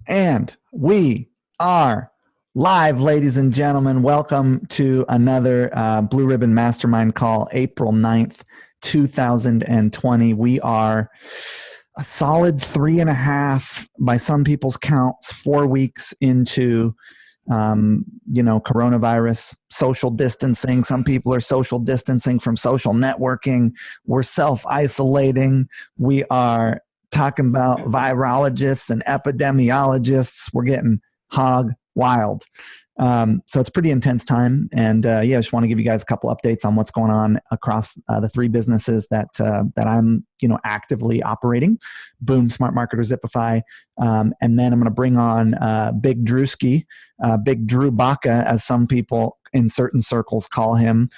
And we are live, ladies and gentlemen. Welcome to another Blue Ribbon Mastermind call, April 9th, 2020. We are a solid 3.5, by some people's counts, 4 weeks into coronavirus, social distancing. Some people are social distancing from social networking. We're self-isolating. We are talking about virologists and epidemiologists. We're getting hog wild. So it's a pretty intense time. And I just want to give you guys a couple updates on what's going on across the three businesses that I'm actively operating: Boom, Smart Marketer, Zipify. And then I'm going to bring on Big Drewski, Big Drew Baca, as some people in certain circles call him,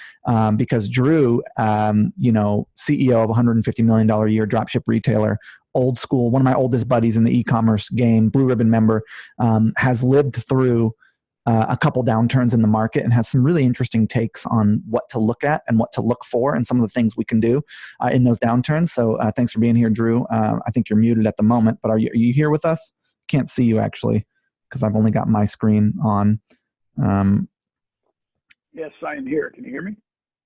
because Drew, CEO of a $150 million a year dropship retailer, old school, one of my oldest buddies in the e-commerce game, Blue Ribbon member, has lived through a couple downturns in the market and has some really interesting takes on what to look at and what to look for and some of the things we can do in those downturns. So thanks for being here, Drew. I think you're muted at the moment, but are you here with us? Can't see you actually, because I've only got my screen on. Yes, I am here. Can you hear me?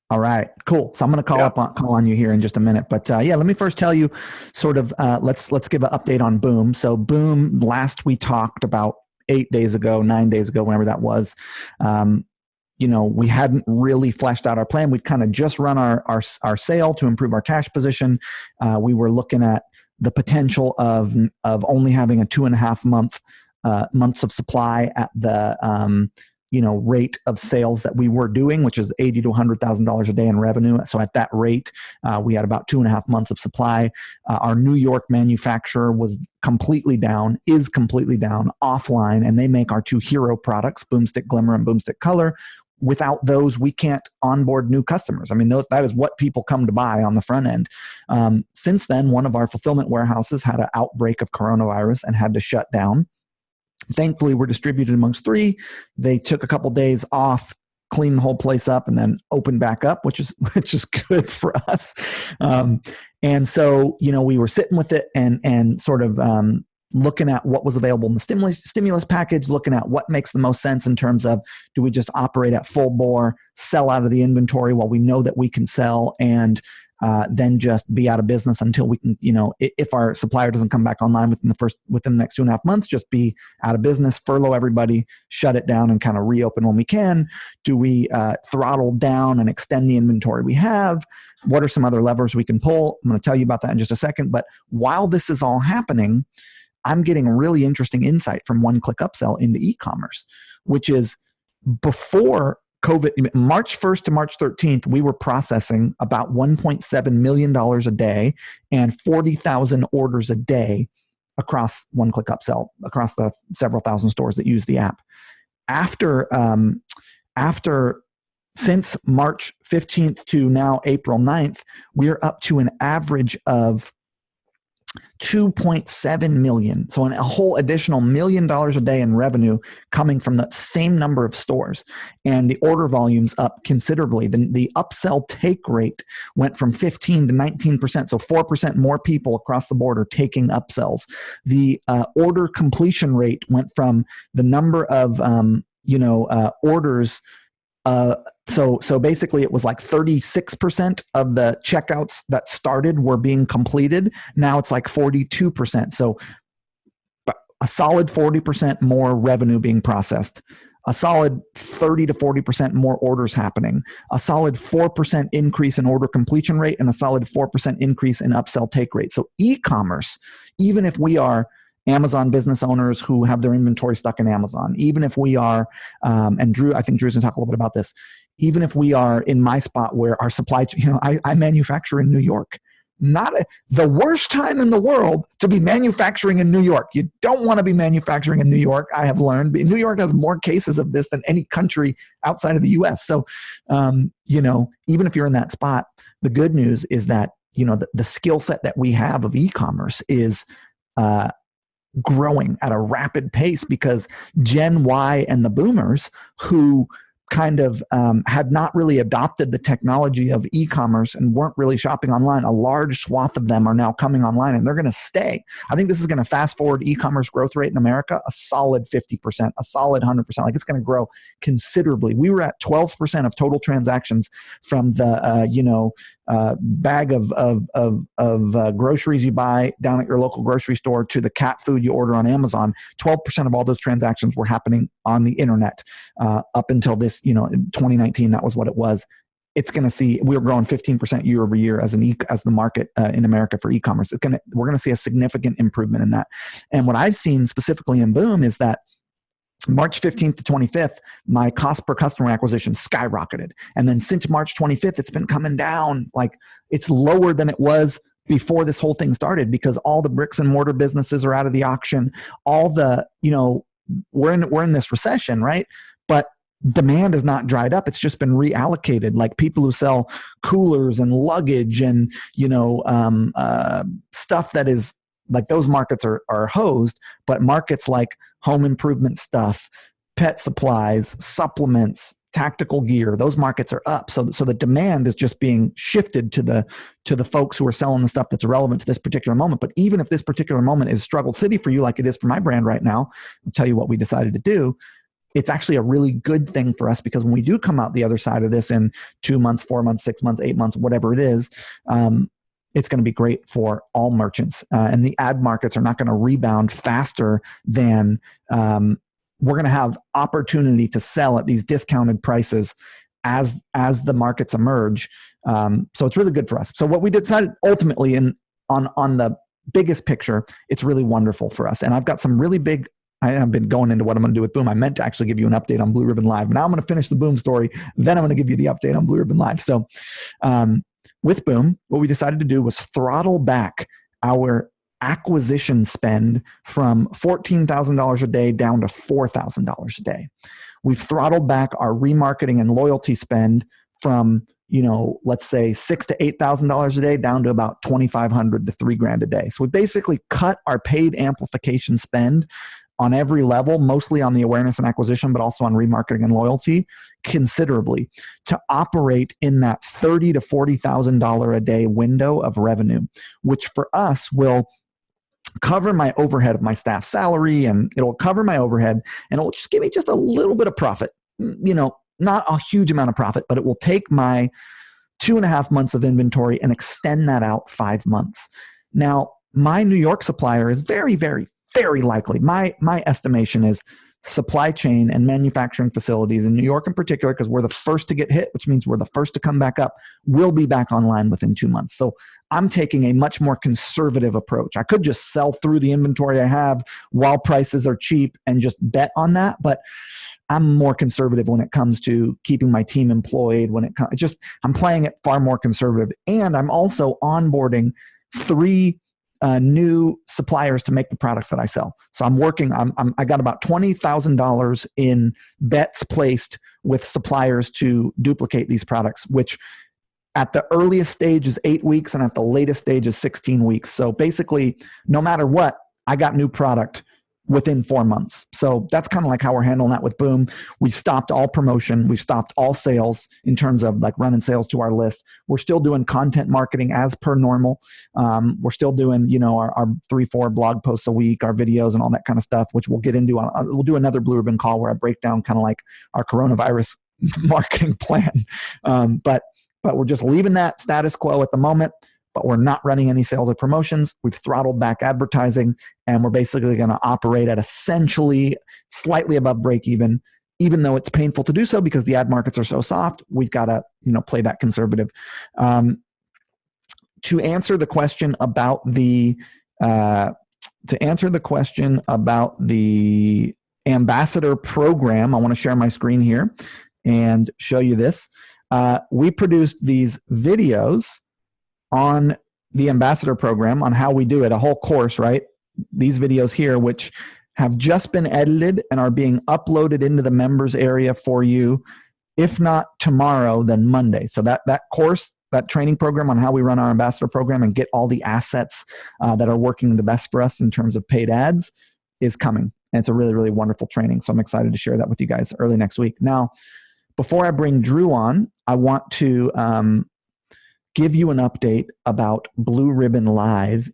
All right, cool. So I'm going to call on you here in just a minute. But let me first tell you sort of, let's give an update on Boom. So Boom, last we talked about 9 days ago, whenever that was, we hadn't really fleshed out our plan. We'd kind of just run our sale to improve our cash position. We were looking at the potential of only having a 2.5 months of supply at the rate of sales that we were doing, which is $80,000 to $100,000 a day in revenue. So at that rate, we had about 2.5 months of supply. Our New York manufacturer is completely down, offline, and they make our two hero products, Boomstick Glimmer and Boomstick Color. Without those, we can't onboard new customers. I mean, that is what people come to buy on the front end. Since then, one of our fulfillment warehouses had an outbreak of coronavirus and had to shut down. Thankfully, we're distributed amongst three. They took a couple days off, cleaned the whole place up, and then opened back up, which is good for us. And so, we were sitting with it and sort of looking at what was available in the stimulus package, looking at what makes the most sense in terms of, do we just operate at full bore, sell out of the inventory while we know that we can sell, and then just be out of business until we can, if our supplier doesn't come back online within the next 2.5 months, just be out of business, furlough everybody, shut it down, and kind of reopen when we can. Do we throttle down and extend the inventory we have? What are some other levers we can pull? I'm going to tell you about that in just a second. But while this is all happening, I'm getting really interesting insight from OneClick Upsell into e-commerce, which is, before COVID, March 1st to March 13th, we were processing about $1.7 million a day and 40,000 orders a day across OneClick Upsell, across the several thousand stores that use the app. Since March 15th to now April 9th, we're up to an average of 2.7 million. So a whole additional $1 million a day in revenue coming from the same number of stores. And the order volume's up considerably. The upsell take rate went from 15 to 19%. So 4% more people across the board are taking upsells. The order completion rate went from the number of orders. So basically it was like 36% of the checkouts that started were being completed. Now it's like 42%. So a solid 40% more revenue being processed, a solid 30 to 40% more orders happening, a solid 4% increase in order completion rate, and a solid 4% increase in upsell take rate. So e-commerce, even if we are Amazon business owners who have their inventory stuck in Amazon, even if we are, and Drew, I think Drew's gonna talk a little bit about this, even if we are in my spot where our supply chain, I manufacture in New York. Not the worst time in the world to be manufacturing in New York. You don't want to be manufacturing in New York, I have learned. New York has more cases of this than any country outside of the US. So, even if you're in that spot, the good news is that, the skill set that we have of e-commerce is growing at a rapid pace, because Gen Y and the boomers, who kind of had not really adopted the technology of e-commerce and weren't really shopping online, a large swath of them are now coming online, and they're going to stay. I think this is going to fast forward e-commerce growth rate in America a solid 50%, a solid 100%. Like, it's going to grow considerably. We were at 12% of total transactions from the bag of groceries you buy down at your local grocery store to the cat food you order on Amazon. 12% of all those transactions were happening on the internet up until this, in 2019. That was what it was. It's going to see, we're growing 15% year over year as the market in America for e-commerce. We're going to see a significant improvement in that. And what I've seen specifically in Boom is that March 15th to 25th, my cost per customer acquisition skyrocketed. And then since March 25th, it's been coming down. Like, it's lower than it was before this whole thing started, because all the bricks and mortar businesses are out of the auction. All the, we're in this recession, right? But demand has not dried up. It's just been reallocated. Like, people who sell coolers and luggage and, stuff that is like, those markets are hosed, but markets like home improvement stuff, pet supplies, supplements, tactical gear, those markets are up. So the demand is just being shifted to the folks who are selling the stuff that's relevant to this particular moment. But even if this particular moment is struggle city for you, like it is for my brand right now, I'll tell you what we decided to do. It's actually a really good thing for us, because when we do come out the other side of this in 2 months, 4 months, 6 months, 8 months, whatever it is, it's going to be great for all merchants. And the ad markets are not going to rebound faster than we're going to have opportunity to sell at these discounted prices as the markets emerge. So it's really good for us. So what we decided ultimately on the biggest picture, it's really wonderful for us. And I've got some really big, I have been going into what I'm going to do with Boom. I meant to actually give you an update on Blue Ribbon Live. Now I'm going to finish the Boom story. Then I'm going to give you the update on Blue Ribbon Live. So with Boom, what we decided to do was throttle back our acquisition spend from $14,000 a day down to $4,000 a day. We've throttled back our remarketing and loyalty spend from, let's say $6,000 to $8,000 a day down to about $2,500 to $3,000 a day. So we basically cut our paid amplification spend on every level, mostly on the awareness and acquisition, but also on remarketing and loyalty, considerably, to operate in that $30,000 to $40,000 a day window of revenue, which for us will cover my overhead of my staff salary, and it'll cover my overhead, and it'll just give me just a little bit of profit. Not a huge amount of profit, but it will take my 2.5 months of inventory and extend that out 5 months. Now, my New York supplier is very, very, very likely. My estimation is supply chain and manufacturing facilities in New York in particular, because we're the first to get hit, which means we're the first to come back up, will be back online within 2 months. So I'm taking a much more conservative approach. I could just sell through the inventory I have while prices are cheap and just bet on that, but I'm more conservative when it comes to keeping my team employed. I'm playing it far more conservative, and I'm also onboarding 3 new suppliers to make the products that I sell. So I got about $20,000 in bets placed with suppliers to duplicate these products, which at the earliest stage is 8 weeks and at the latest stage is 16 weeks. So basically, no matter what, I got new product within 4 months. So that's kind of like how we're handling that with Boom. We've stopped all promotion. We've stopped all sales in terms of like running sales to our list. We're still doing content marketing as per normal. We're still doing, our 3-4 blog posts a week, our videos and all that kind of stuff, which we'll get into. We'll do another Blue Ribbon call where I break down kind of like our coronavirus marketing plan. But we're just leaving that status quo at the moment. But we're not running any sales or promotions. We've throttled back advertising, and we're basically going to operate at essentially slightly above break even though it's painful to do so because the ad markets are so soft. We've got to, play that conservative. To answer the question about the ambassador program, I want to share my screen here and show you this. We produced these videos on the ambassador program on how we do it, a whole course, right? These videos here, which have just been edited and are being uploaded into the members area for you. If not tomorrow, then Monday. So that course, that training program on how we run our ambassador program and get all the assets that are working the best for us in terms of paid ads is coming. And it's a really, really wonderful training. So I'm excited to share that with you guys early next week. Now, Before I bring Drew on, I want to give you an update about Blue Ribbon Live